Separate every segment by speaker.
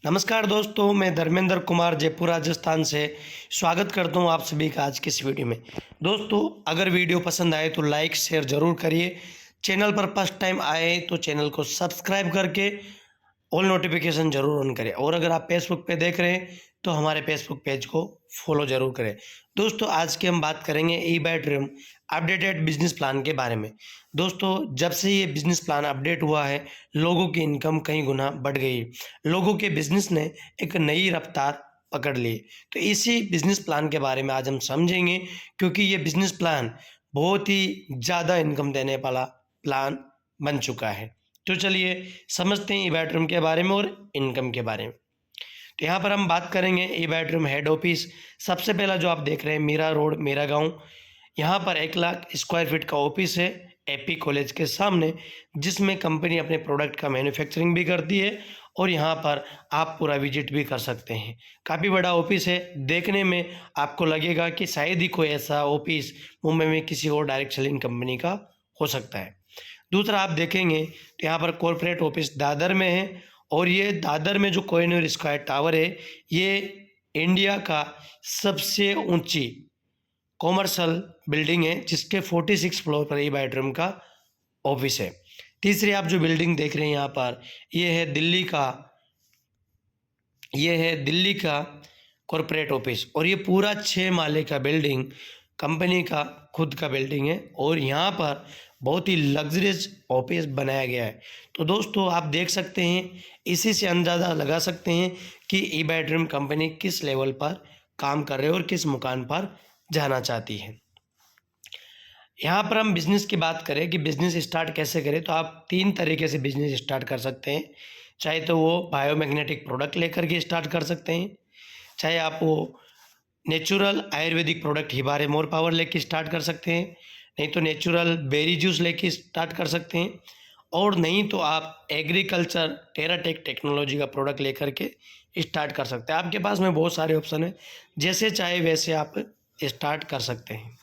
Speaker 1: नमस्कार दोस्तों, मैं धर्मेंद्र कुमार जयपुर राजस्थान से स्वागत करता हूं आप सभी का आज की इस वीडियो में। दोस्तों, अगर वीडियो पसंद आए तो लाइक शेयर ज़रूर करिए। चैनल पर फर्स्ट टाइम आए तो चैनल को सब्सक्राइब करके ऑल नोटिफिकेशन ज़रूर ऑन करें, और अगर आप फेसबुक पे देख रहे हैं तो हमारे फेसबुक पेज को फॉलो ज़रूर करें। दोस्तों, आज की हम बात करेंगे ई बैटरियम अपडेटेड बिजनेस प्लान के बारे में। दोस्तों, जब से ये बिजनेस प्लान अपडेट हुआ है, लोगों की इनकम कई गुना बढ़ गई है। लोगों के बिजनेस ने एक नई रफ्तार पकड़ ली। तो इसी बिजनेस प्लान के बारे में आज हम समझेंगे, क्योंकि ये बिजनेस प्लान बहुत ही ज़्यादा इनकम देने वाला प्लान बन चुका है। तो चलिए समझते हैं ई बैटरूम के बारे में और इनकम के बारे में। तो यहाँ पर हम बात करेंगे ई बैटरूम हेड ऑफिस। सबसे पहला जो आप देख रहे हैं, मीरा रोड, मेरा गांव। यहाँ पर 1 लाख स्क्वायर फीट का ऑफिस है एपी कॉलेज के सामने, जिसमें कंपनी अपने प्रोडक्ट का मैन्युफैक्चरिंग भी करती है और यहाँ पर आप पूरा विजिट भी कर सकते हैं। काफ़ी बड़ा ऑफिस है। देखने में आपको लगेगा कि शायद ही कोई ऐसा ऑफिस मुंबई में किसी और डायरेक्ट सेलिंग कंपनी का हो सकता है। दूसरा आप देखेंगे तो यहाँ पर कॉर्पोरेट ऑफिस दादर में है, और ये दादर में जो कोहिनूर स्क्वायर टावर है, ये इंडिया का सबसे ऊंची कॉमर्शियल बिल्डिंग है, जिसके 46 फ्लोर पर ई बैटरूम का ऑफिस है। तीसरी आप जो बिल्डिंग देख रहे हैं यहाँ पर, ये है दिल्ली का कॉर्पोरेट ऑफिस, और ये पूरा 6 माले का बिल्डिंग कंपनी का खुद का बिल्डिंग है, और यहाँ पर बहुत ही लग्जरियस ऑफिस बनाया गया है। तो दोस्तों, आप देख सकते हैं, इसी से अंदाज़ा लगा सकते हैं कि ई बैटरूम कंपनी किस लेवल पर काम कर रहे हैं और किस मुकाम पर जाना चाहती है। यहाँ पर हम बिज़नेस की बात करें कि बिज़नेस स्टार्ट कैसे करें, तो आप 3 तरीके से बिज़नेस स्टार्ट कर सकते हैं। चाहे तो वो बायोमैग्नेटिक प्रोडक्ट लेकर के स्टार्ट कर सकते हैं, चाहे आप वो नेचुरल आयुर्वेदिक प्रोडक्ट हिबारे मोर पावर लेके स्टार्ट कर सकते हैं, नहीं तो नेचुरल बेरी जूस लेके स्टार्ट कर सकते हैं, और नहीं तो आप एग्रीकल्चर टेराटेक टेक्नोलॉजी का प्रोडक्ट लेकर के स्टार्ट कर सकते हैं। आपके पास में बहुत सारे ऑप्शन हैं, जैसे चाहे वैसे आप स्टार्ट कर सकते हैं।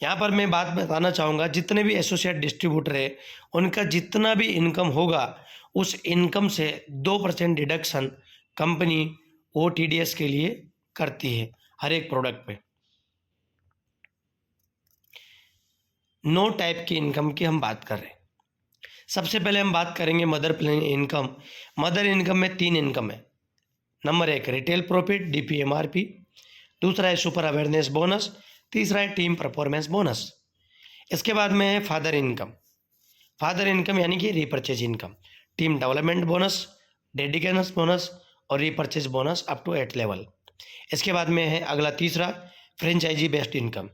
Speaker 1: यहाँ पर मैं बात बताना चाहूँगा, जितने भी एसोसिएट डिस्ट्रीब्यूटर है, उनका जितना भी इनकम होगा, उस इनकम से 2% डिडक्शन कंपनी OTDS के लिए करती है हर एक प्रोडक्ट पे। 9 टाइप की इनकम की हम बात कर रहे हैं। सबसे पहले हम बात करेंगे mother plan income. Mother income में 3 इनकम है। नंबर 1 रिटेल प्रॉफिट DPMRP, दूसरा है सुपर अवेयरनेस बोनस, तीसरा है टीम परफॉर्मेंस बोनस। इसके बाद में है फादर इनकम। फादर इनकम यानी कि repurchase income, team development bonus, dedication bonus और repurchase bonus up to 8 level. इसके बाद में है अगला तीसरा फ्रेंचाइजी बेस्ड इनकम।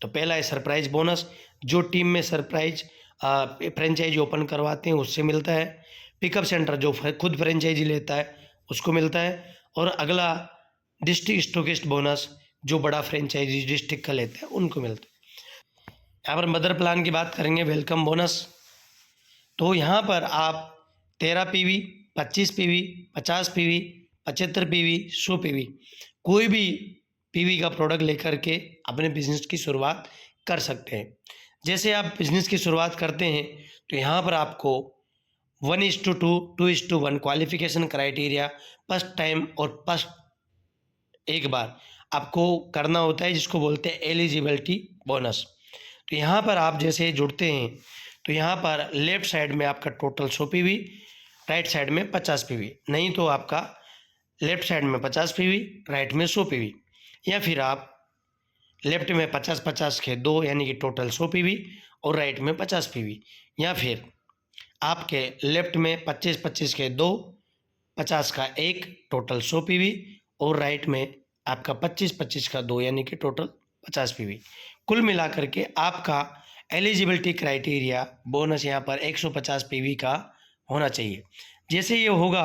Speaker 1: तो पहला है सरप्राइज बोनस, जो टीम में सरप्राइज फ्रेंचाइजी ओपन करवाते हैं उससे मिलता है। पिकअप सेंटर जो खुद फ्रेंचाइजी लेता है उसको मिलता है। और अगला डिस्ट्रिक्ट स्टॉकिस्ट बोनस, जो बड़ा फ्रेंचाइजी डिस्ट्रिक्ट का लेता है उनको मिलता है। यहाँ पर मदर प्लान की बात करेंगे, वेलकम बोनस। तो यहाँ पर आप 13 PV, 25 PV, 50 PV, 75 PV, 100 PV, कोई भी PV का प्रोडक्ट लेकर के अपने बिजनेस की शुरुआत कर सकते हैं। जैसे आप बिजनेस की शुरुआत करते हैं तो यहाँ पर आपको 1:2, 2:1 क्वालिफिकेशन क्राइटेरिया फर्स्ट टाइम और फर्स्ट एक बार आपको करना होता है, जिसको बोलते हैं एलिजिबिलिटी बोनस। तो यहाँ पर आप जैसे जुड़ते हैं तो यहाँ पर लेफ्ट साइड में आपका टोटल 100 PV, राइट साइड में 50 PV, नहीं तो आपका लेफ्ट साइड में 50 PV, राइट में 100 PV, या फिर आप लेफ्ट में 50-50 के 2 यानी कि टोटल 100 PV और राइट में 50 PV, या फिर आपके लेफ्ट में 25-25 के 2, 50 का 1 टोटल 100 PV, और राइट में आपका 25-25 का 2 यानी कि टोटल 50 PV। कुल मिलाकर के आपका एलिजिबिलिटी क्राइटेरिया बोनस यहाँ पर 150 PV का होना चाहिए। जैसे ये होगा,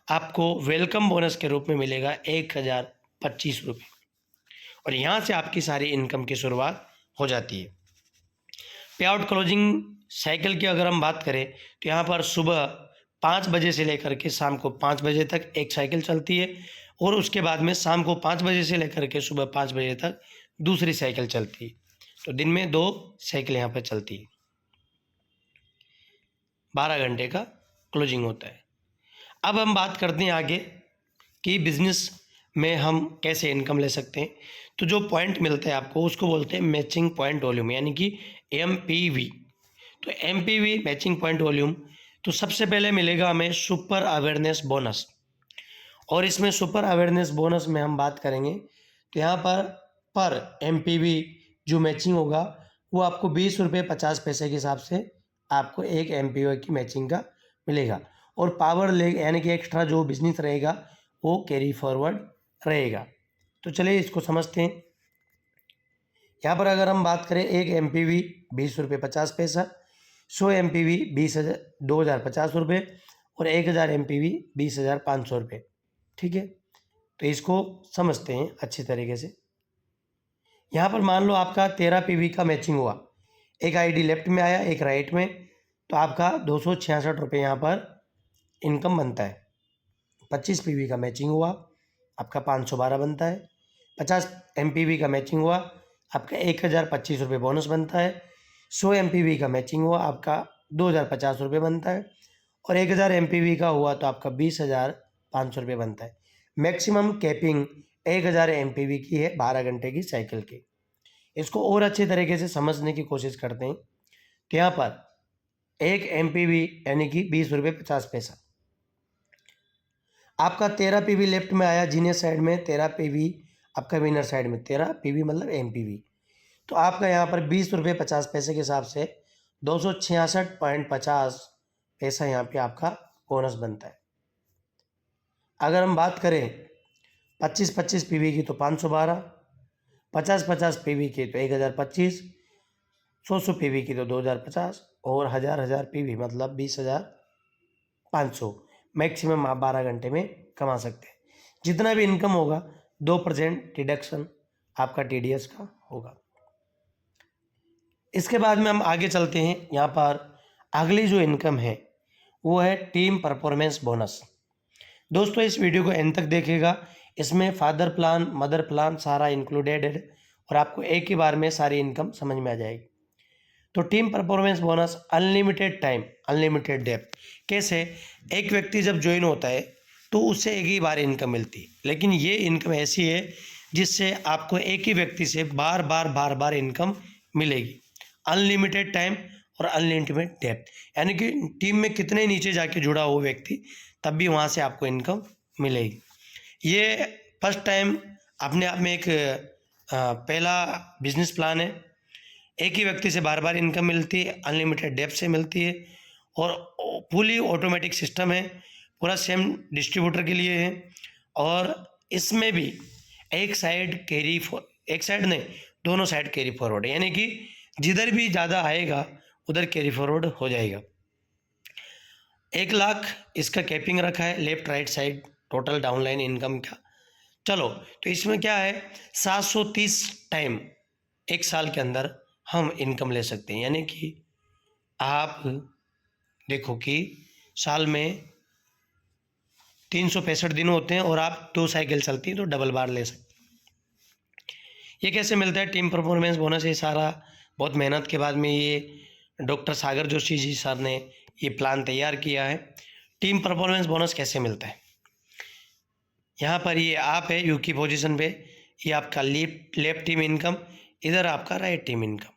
Speaker 1: आपको वेलकम बोनस के रूप में मिलेगा 1025 रुपये, और यहाँ से आपकी सारी इनकम की शुरुआत हो जाती है। पे आउट क्लोजिंग साइकिल की अगर हम बात करें तो यहाँ पर सुबह 5 बजे से लेकर के शाम को 5 बजे तक एक साइकिल चलती है, और उसके बाद में शाम को 5 बजे से लेकर के सुबह 5 बजे तक दूसरी साइकिल चलती है। तो दिन में 2 साइकिल यहाँ पर चलती है, 12 घंटे का क्लोजिंग होता है। अब हम बात करते हैं आगे कि बिजनेस में हम कैसे इनकम ले सकते हैं। तो जो पॉइंट मिलते हैं आपको उसको बोलते हैं मैचिंग पॉइंट वॉल्यूम, यानी कि MPV। तो MPV मैचिंग पॉइंट वॉल्यूम, तो सबसे पहले मिलेगा हमें सुपर अवेयरनेस बोनस। और इसमें सुपर अवेयरनेस बोनस में हम बात करेंगे तो यहाँ पर MPV जो मैचिंग होगा वो आपको 20 रुपये 50 पैसे के हिसाब से आपको एक MPV की मैचिंग का मिलेगा। और पावर ले यानी कि एक्स्ट्रा जो बिजनेस रहेगा वो कैरी फॉरवर्ड रहेगा। तो चलिए इसको समझते हैं। यहाँ पर अगर हम बात करें एक MPV 20 रुपये 50 पैसा, 100 MPV 20,050 रुपये और 1000 MPV 20,500 रुपये। ठीक है, तो इसको समझते हैं अच्छी तरीके से। यहाँ पर मान लो आपका 13 PV का मैचिंग हुआ, एक ID लेफ्ट में आया एक राइट में, तो आपका 266 रुपये यहाँ पर इनकम बनता है। 25 PV का मैचिंग हुआ आपका 512 बनता है। 50 MPV का मैचिंग हुआ आपका 1025 रुपये बोनस बनता है। 100 MPV का मैचिंग हुआ आपका 2050 रुपये बनता है। और 1000 MPV का हुआ तो आपका 20,500 रुपये बनता है। मैक्सिमम कैपिंग 1000 MPV की है 12 घंटे की साइकिल की। इसको और अच्छे तरीके से समझने की कोशिश करते हैं। तो यहाँ पर एक MPV यानी कि 20 रुपये 50 पैसा, आपका 13 PV लेफ्ट में आया जीनियस साइड में, 13 PV आपका विनर साइड में, 13 PV मतलब MPV। तो आपका यहाँ पर 20 रुपये 50 पैसे के हिसाब से 266.50 पैसा यहाँ पे आपका बोनस बनता है। अगर हम बात करें 25-25 PV की तो 512, 50-50 PV की तो 1025, 100 PV की तो 2050 और 1000 PV मतलब 20,500। मैक्सिमम आप 12 घंटे में कमा सकते हैं। जितना भी इनकम होगा 2% डिडक्शन आपका TDS का होगा। इसके बाद में हम आगे चलते हैं। यहाँ पर अगली जो इनकम है वो है टीम परफॉर्मेंस बोनस। दोस्तों इस वीडियो को एंड तक देखिएगा, इसमें फादर प्लान मदर प्लान सारा इंक्लूडेड है और आपको एक ही बार में सारी इनकम समझ में आ जाएगी। तो team performance bonus unlimited time unlimited depth. कैसे? एक व्यक्ति जब ज्वाइन होता है तो उससे एक ही बार इनकम मिलती है, लेकिन ये इनकम ऐसी है जिससे आपको एक ही व्यक्ति से बार बार इनकम मिलेगी। अनलिमिटेड टाइम और अनलिमिटेड डेप्थ, यानी कि टीम में कितने नीचे जाके जुड़ा हो व्यक्ति तब भी वहाँ से आपको इनकम मिलेगी। ये फर्स्ट टाइम अपने आप में एक पहला बिजनेस प्लान है। एक ही व्यक्ति से बार बार इनकम मिलती है, अनलिमिटेड डेप्थ से मिलती है और फुली ऑटोमेटिक सिस्टम है, पूरा सेम डिस्ट्रीब्यूटर के लिए है। और इसमें भी एक साइड नहीं, दोनों साइड कैरी फॉरवर्ड है, यानी कि जिधर भी ज़्यादा आएगा उधर कैरी फॉरवर्ड हो जाएगा। 1 लाख इसका कैपिंग रखा है left right side total downline income का। चलो तो इसमें क्या है, 730 टाइम एक साल के अंदर हम इनकम ले सकते हैं। यानी कि आप देखो कि साल में 365 दिन होते हैं और आप 2 साइकिल चलती हैं तो डबल बार ले सकते हैं। ये कैसे मिलता है टीम परफॉर्मेंस बोनस? ये सारा बहुत मेहनत के बाद में ये डॉक्टर सागर जोशी जी सर ने ये प्लान तैयार किया है। टीम परफॉर्मेंस बोनस कैसे मिलता है? यहाँ पर ये आप है यू की पोजीशन पे, ये आपका लेफ्ट टीम इनकम, इधर आपका राइट टीम इनकम।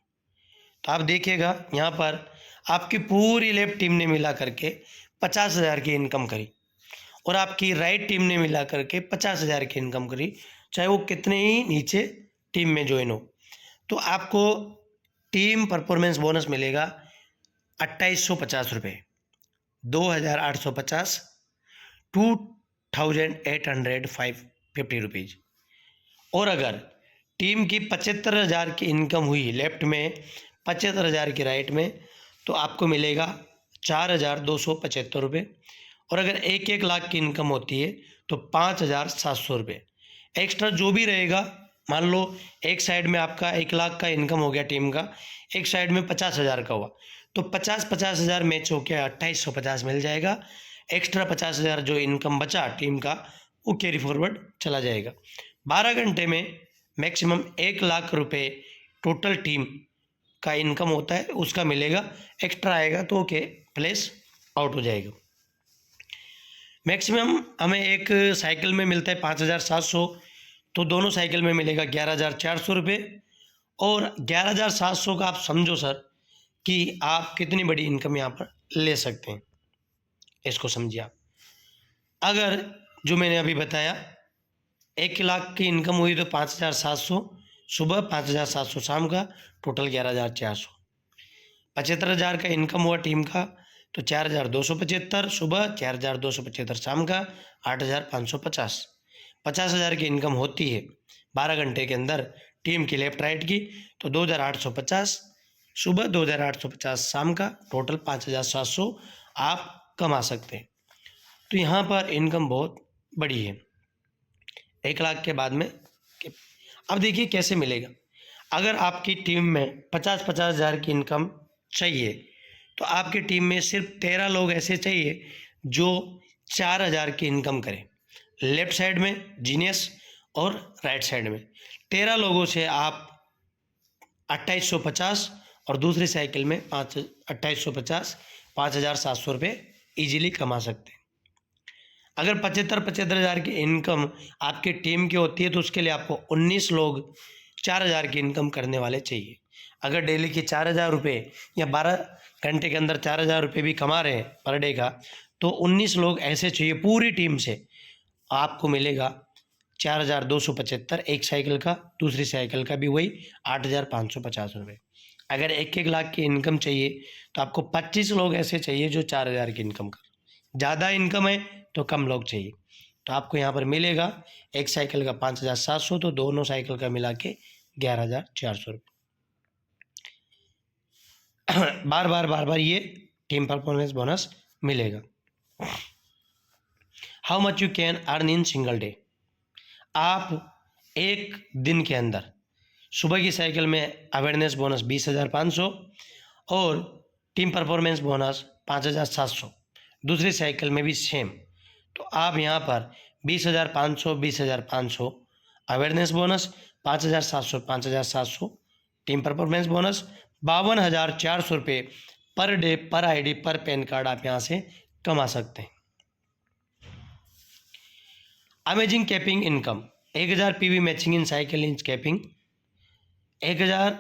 Speaker 1: तो आप देखिएगा यहाँ पर आपकी पूरी लेफ्ट टीम ने मिला करके 50,000 की इनकम करी और आपकी राइट टीम ने मिला करके 50,000 की इनकम करी, चाहे वो कितने ही नीचे टीम में ज्वाइन हो। तो आपको टीम परफॉर्मेंस बोनस मिलेगा 2850 रुपये, 2,850, 2,850 रुपीज़। और अगर टीम की 75,000 की इनकम हुई लेफ्ट में, 75,000 की राइट में, तो आपको मिलेगा 4,275 रुपये। और अगर 1 लाख की इनकम होती है तो 5,700 रुपये। एक्स्ट्रा जो भी रहेगा, मान लो एक साइड में आपका 1 लाख का इनकम हो गया टीम का, एक साइड में 50,000 का हुआ, तो 50,000 मैच हो गया 2,850 मिल जाएगा। एक्स्ट्रा 50,000 जो इनकम बचा टीम का वो कैरी फॉरवर्ड चला जाएगा। 12 घंटे में मैक्सिमम 1 लाख रुपए टोटल टीम का इनकम होता है, उसका मिलेगा। एक्स्ट्रा आएगा तो ओके प्लेस आउट हो जाएगा। मैक्सिमम हमें एक साइकिल में मिलता है 5,700, तो दोनों साइकिल में मिलेगा 11,400 रुपये। और 11,700 का आप समझो सर कि आप कितनी बड़ी इनकम यहाँ पर ले सकते हैं, इसको समझिए आप। अगर जो मैंने अभी बताया 1,00,000 की इनकम हुई तो 5,700 सुबह, 5,700 शाम का, टोटल 11,400। 75,000 का इनकम हुआ टीम का तो 4,275 सुबह, 4,275 शाम का, 8,550। 50,000 की इनकम होती है 12 घंटे के अंदर टीम की लेफ्ट राइट की तो 2,850 सुबह, 2,850 शाम का, टोटल 5,700 आप कमा सकते हैं। तो यहाँ पर इनकम बहुत बड़ी है 1,00,000 के बाद में। अब देखिए कैसे मिलेगा। अगर आपकी टीम में 50,000 की इनकम चाहिए तो आपकी टीम में सिर्फ 13 लोग ऐसे चाहिए जो 4,000 की इनकम करें। लेफ्ट साइड में जीनियस और राइट साइड में 13 लोगों से आप 2,850 और दूसरी साइकिल में 2,850 5,700 रुपये ईजिली कमा सकते हैं। अगर 75,000 की इनकम आपकी टीम की होती है तो उसके लिए आपको 19 लोग 4,000 की इनकम करने वाले चाहिए। अगर डेली के 4,000 रुपये या 12 घंटे के अंदर 4,000 रुपये भी कमा रहे हैं पर डे का, तो 19 लोग ऐसे चाहिए पूरी टीम से। आपको मिलेगा 4,275 एक साइकिल का, दूसरी साइकिल का भी वही 8,550 रुपये। अगर 1,00,000 की इनकम चाहिए तो आपको 25 लोग ऐसे चाहिए जो 4,000 की इनकम कर। ज़्यादा इनकम है तो कम लोग चाहिए। तो आपको यहाँ पर मिलेगा एक साइकिल का 5,700 तो दोनों साइकिल का मिला के 11,400 रुपये। बार बार ये टीम परफॉर्मेंस बोनस मिलेगा। How much you can earn in single day. आप एक दिन के अंदर सुबह की साइकिल में अवेयरनेस बोनस 20,500 और टीम परफॉर्मेंस बोनस 5,700, दूसरी साइकिल में भी सेम। तो आप यहाँ पर 20,500 awareness bonus, 5,700 team performance bonus, 52,400 रुपये पर डे पर आईडी पर पैन कार्ड आप यहाँ से कमा सकते हैं। Amazing capping income 1,000 PV matching in cycle inch capping. 1,000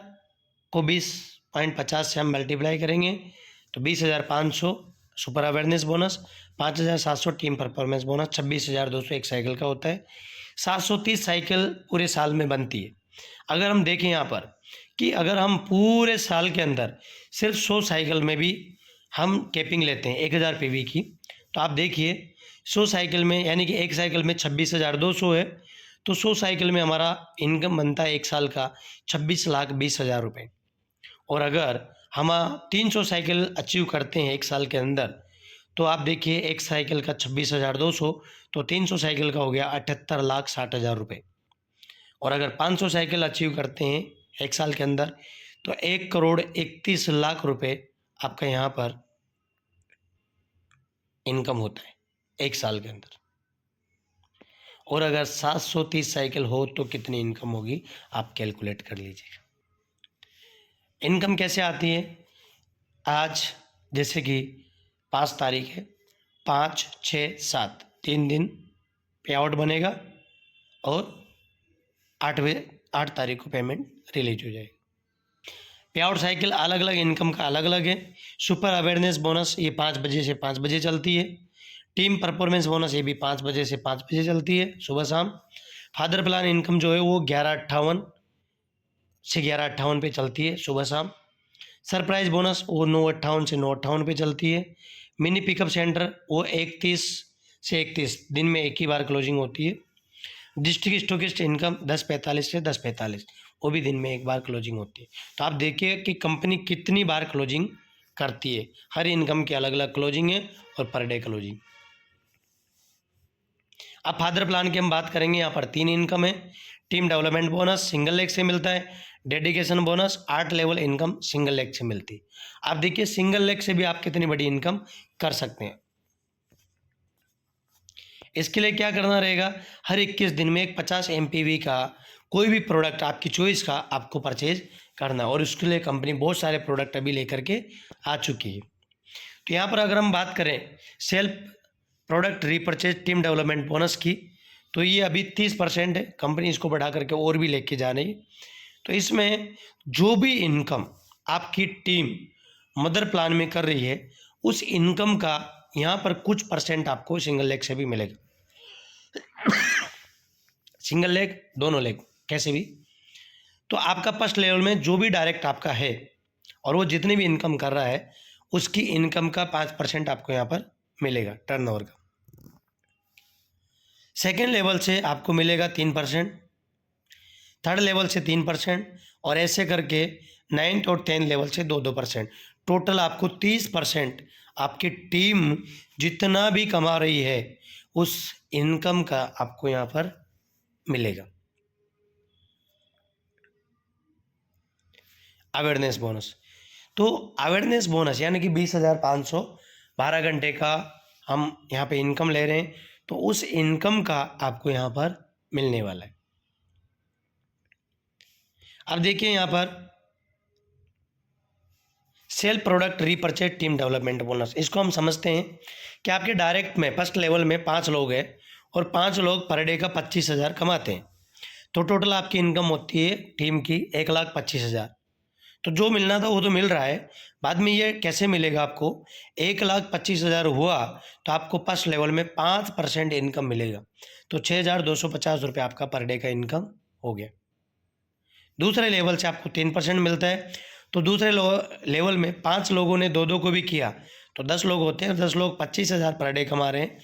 Speaker 1: को 20.50 से हम मल्टीप्लाई करेंगे तो 20,500 super awareness bonus, 5,700 team performance bonus, 26,200 एक साइकिल का होता है। 730 साइकिल पूरे साल में बनती है। अगर हम देखें यहाँ पर कि अगर हम पूरे साल के अंदर सिर्फ 100 साइकिल में भी हम कैपिंग लेते हैं 1,000 पीवी की, तो आप देखिए 100 साइकिल में यानी कि एक साइकिल में 26,200 है, तो 100 साइकिल में हमारा इनकम बनता है एक साल का 26,20,000 रुपये। और अगर हम 300 साइकिल अचीव करते हैं एक साल के अंदर तो आप देखिए एक साइकिल का 26,200 तो 300 साइकिल का हो गया 78,60,000 रुपये। और अगर 500 साइकिल अचीव करते हैं एक साल के अंदर तो 1,31,00,000 रुपये आपका यहाँ पर इनकम होता है एक साल के अंदर। और अगर 730 साइकिल हो तो कितनी इनकम होगी आप कैलकुलेट कर लीजिएगा। इनकम कैसे आती है। आज जैसे कि 5 तारीख है, 5, 6, 7 3 दिन पे आउट बनेगा और 8 तारीख को पेमेंट रिलीज हो जाएगी। पे आउट साइकिल अलग अलग इनकम का अलग अलग है। सुपर अवेयरनेस बोनस ये 5 बजे से 5 बजे चलती है। टीम परफॉर्मेंस बोनस ये भी 5 बजे से 5 बजे चलती है सुबह शाम। फादर प्लान इनकम जो है वो 11:58 से 11:58 पे चलती है सुबह शाम। सरप्राइज बोनस वो 9:58 से 9:58 पे चलती है। मिनी पिकअप सेंटर वो 31 से 31 दिन में एक ही बार क्लोजिंग होती है। डिस्ट्रिक्ट स्टॉकिस्ट इनकम 10:45 से 10:45 वो भी दिन में एक बार क्लोजिंग होती है। तो आप देखिए कि कंपनी कितनी बार क्लोजिंग करती है। हर इनकम की अलग अलग क्लोजिंग है और पर डे क्लोजिंग। अब फादर प्लान की हम बात करेंगे। यहाँ पर 3 इनकम है। Team development bonus single leg से मिलता है। Dedication bonus 8 level income single leg से मिलती है। आप देखिए सिंगल लेग से भी आप कितनी बड़ी इनकम कर सकते हैं। इसके लिए क्या करना रहेगा, हर 21 दिन में एक 50 MPV का कोई भी प्रोडक्ट आपकी चॉइस का आपको परचेज करना है। और उसके लिए कंपनी बहुत सारे प्रोडक्ट अभी लेकर के आ चुकी है। तो यहाँ पर अगर हम बात करें self product repurchase team development bonus की, तो ये अभी 30% है, कंपनी इसको बढ़ा करके और भी लेके जा रही है। तो इसमें जो भी इनकम आपकी टीम मदर प्लान में कर रही है, उस इनकम का यहाँ पर कुछ परसेंट आपको सिंगल लेग से भी मिलेगा। सिंगल लेग, दोनों लेग, कैसे भी। तो आपका फर्स्ट लेवल में जो भी डायरेक्ट आपका है और वो जितनी भी इनकम कर रहा है, उसकी इनकम का 5% आपको यहाँ पर मिलेगा टर्नओवर का। सेकेंड लेवल से आपको मिलेगा 3%, थर्ड लेवल से 3%, और ऐसे करके 9th और 10th लेवल से 2-2%। टोटल आपको 30% आपकी टीम जितना भी कमा रही है उस इनकम का आपको यहाँ पर मिलेगा। अवेयरनेस बोनस, तो अवेयरनेस बोनस यानी कि 20,500 12 घंटे का हम यहाँ पे इनकम ले रहे हैं, तो उस इनकम का आपको यहाँ पर मिलने वाला है। अब देखिए यहाँ पर sale product repurchase team development bonus, इसको हम समझते हैं कि आपके डायरेक्ट में फर्स्ट लेवल में 5 लोग हैं और 5 लोग पर डे का 25,000 कमाते हैं, तो टोटल आपकी इनकम होती है टीम की 1,25,000। तो जो मिलना था वो तो मिल रहा है, बाद में ये कैसे मिलेगा आपको, 1,25,000 हुआ तो आपको फर्स्ट लेवल में 5% इनकम मिलेगा, तो 6,250 रुपये आपका पर डे का इनकम हो गया। दूसरे लेवल से आपको 3% मिलता है, तो दूसरे लेवल में 5 लोगों ने 2-2 को भी किया तो 10 लोग होते हैं, 10 लोग 25,000 पर डे कमा रहे हैं,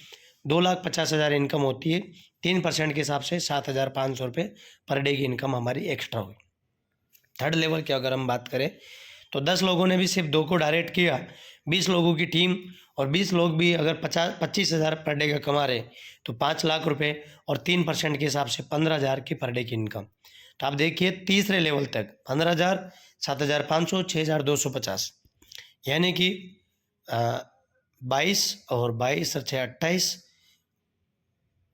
Speaker 1: 2,50,000 इनकम होती है, 3% के हिसाब से 7,500 रुपये पर डे की इनकम हमारी एक्स्ट्रा हुई। थर्ड लेवल की अगर हम बात करें तो 10 लोगों ने भी सिर्फ 2 को डायरेक्ट किया, 20 लोगों की टीम और 20 लोग भी अगर 25,000 पर डे का कमा रहे तो 5 लाख रुपए और 3% के हिसाब से 15,000 की पर डे की इनकम। तो आप देखिए तीसरे लेवल तक 15,000, 7,500, 6,250, यानी कि 22 और 22 और 6 28,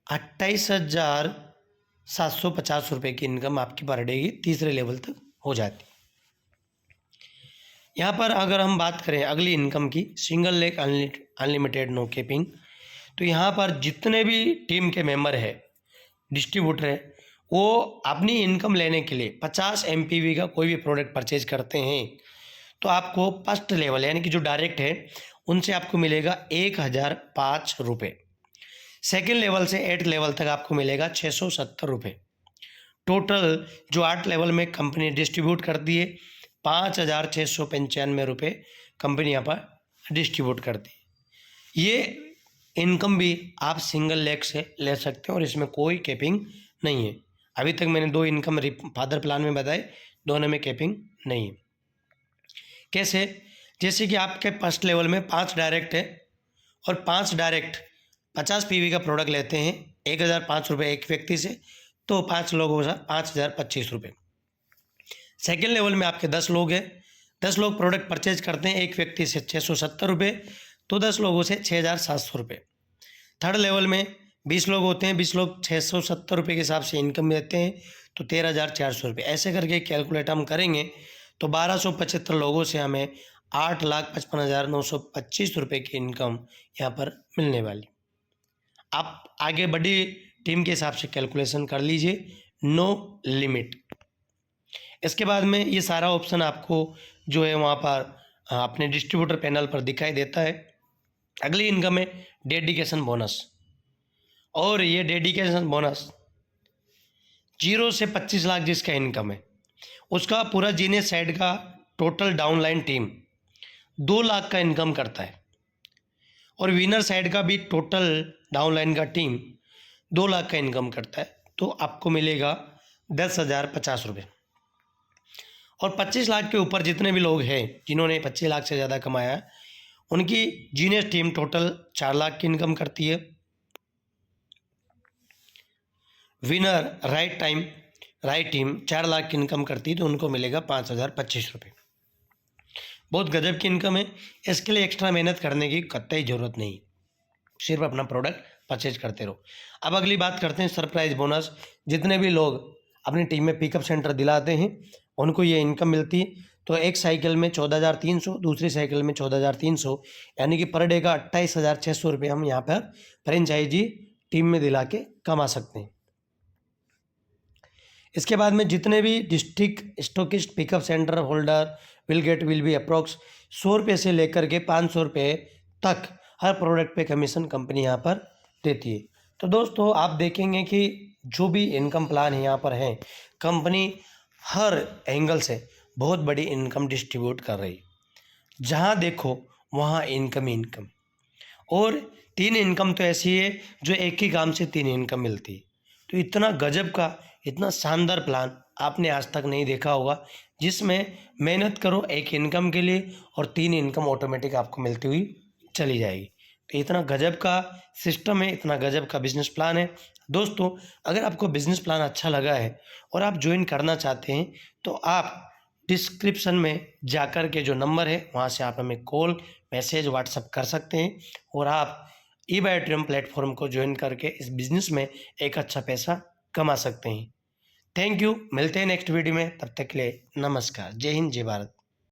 Speaker 1: 28,750 रुपये की इनकम आपकी पर डे की तीसरे लेवल तक हो जाती है। यहाँ पर अगर हम बात करें अगली इनकम की, single leg unlimited no capping, तो यहाँ पर जितने भी टीम के मेंबर है, डिस्ट्रीब्यूटर है, वो अपनी इनकम लेने के लिए 50 MPV का कोई भी प्रोडक्ट परचेज करते हैं तो आपको फर्स्ट लेवल यानी कि जो डायरेक्ट है उनसे आपको मिलेगा 1,005 रुपये, सेकेंड लेवल से 8th लेवल तक आपको मिलेगा 670 रुपये। टोटल जो 8 लेवल में कंपनी डिस्ट्रीब्यूट करती है 5,695 रुपये कंपनी यहाँ पर डिस्ट्रीब्यूट करती है। ये इनकम भी आप सिंगल लेग से ले सकते हैं और इसमें कोई कैपिंग नहीं है। अभी तक मैंने 2 इनकम फादर प्लान में बताए, दोनों में कैपिंग नहीं है। कैसे, जैसे कि आपके फर्स्ट लेवल में 5 डायरेक्ट है और 5 डायरेक्ट 50 PV का प्रोडक्ट लेते हैं 1,005 रुपये एक व्यक्ति से, तो 5 लोगों का 5,025 रुपये। सेकेंड लेवल में आपके 10 लोग हैं, 10 लोग प्रोडक्ट परचेज करते हैं एक व्यक्ति से 670 रुपये, तो 10 लोगों से 6,700 रुपये। थर्ड लेवल में 20 लोग होते हैं, 20 लोग 670 रुपये के हिसाब से इनकम देते हैं, तो 13,400 रुपये। ऐसे करके कैलकुलेट हम करेंगे तो 1,275 लोगों से हमें 8,55,925 रुपये की इनकम यहाँ पर मिलने वाली। आप आगे बड़ी टीम के हिसाब से कैलकुलेशन कर लीजिए, नो लिमिट। इसके बाद में ये सारा ऑप्शन आपको जो है वहाँ पर अपने डिस्ट्रीब्यूटर पैनल पर दिखाई देता है। अगली इनकम है डेडिकेशन बोनस, और ये डेडिकेशन बोनस 0 से 25 लाख जिसका इनकम है उसका पूरा जीनियस साइड का टोटल डाउनलाइन टीम 2 लाख का इनकम करता है, और विनर साइड का भी टोटल डाउनलाइन का टीम 2 लाख का इनकम करता है, तो आपको मिलेगा 10,050 रुपये। और 25 लाख के ऊपर जितने भी लोग हैं जिन्होंने 25 लाख से ज़्यादा कमाया, उनकी जीनियस टीम टोटल 4 लाख की इनकम करती है। विनर राइट टीम 4 लाख की इनकम करती है, तो उनको मिलेगा 5,025 रुपये। बहुत गजब की इनकम है, इसके लिए एक्स्ट्रा मेहनत करने की कतई ज़रूरत नहीं, सिर्फ अपना प्रोडक्ट परचेज करते रहो। अब अगली बात करते हैं सरप्राइज बोनस। जितने भी लोग अपनी टीम में पिकअप सेंटर दिलाते हैं उनको ये इनकम मिलती है। तो एक साइकिल में 14,300, दूसरी साइकिल में 14,300, यानी कि पर डे का 28,600 रुपये हम यहाँ पर फ्रेंचाइजी टीम में दिला के कमा सकते हैं। इसके बाद में जितने भी district stockist pickup centre holder will be approx 100 रुपये से लेकर के 500 रुपये तक हर प्रोडक्ट पे कमीशन कंपनी यहाँ पर देती है। तो दोस्तों आप देखेंगे कि जो भी इनकम प्लान यहाँ पर है, कंपनी हर एंगल से बहुत बड़ी इनकम डिस्ट्रीब्यूट कर रही है। जहाँ देखो वहाँ इनकम ही इनकम, और 3 इनकम तो ऐसी है जो एक ही काम से 3 इनकम मिलती है। तो इतना गजब का, इतना शानदार प्लान आपने आज तक नहीं देखा होगा, जिसमें मेहनत करो एक इनकम के लिए और 3 इनकम ऑटोमेटिक आपको मिलती हुई चली जाएगी। तो इतना गजब का सिस्टम है, इतना गजब का बिजनेस प्लान है। दोस्तों अगर आपको बिजनेस प्लान अच्छा लगा है और आप ज्वाइन करना चाहते हैं तो आप डिस्क्रिप्शन में जाकर के जो नंबर है वहाँ से आप हमें कॉल, मैसेज, व्हाट्सअप कर सकते हैं और आप ई-बायोट्रियम प्लेटफॉर्म को ज्वाइन करके इस बिज़नेस में एक अच्छा पैसा कमा सकते हैं। थैंक यू, मिलते हैं नेक्स्ट वीडियो में, तब तक के लिए नमस्कार। जय हिंद, जय भारत।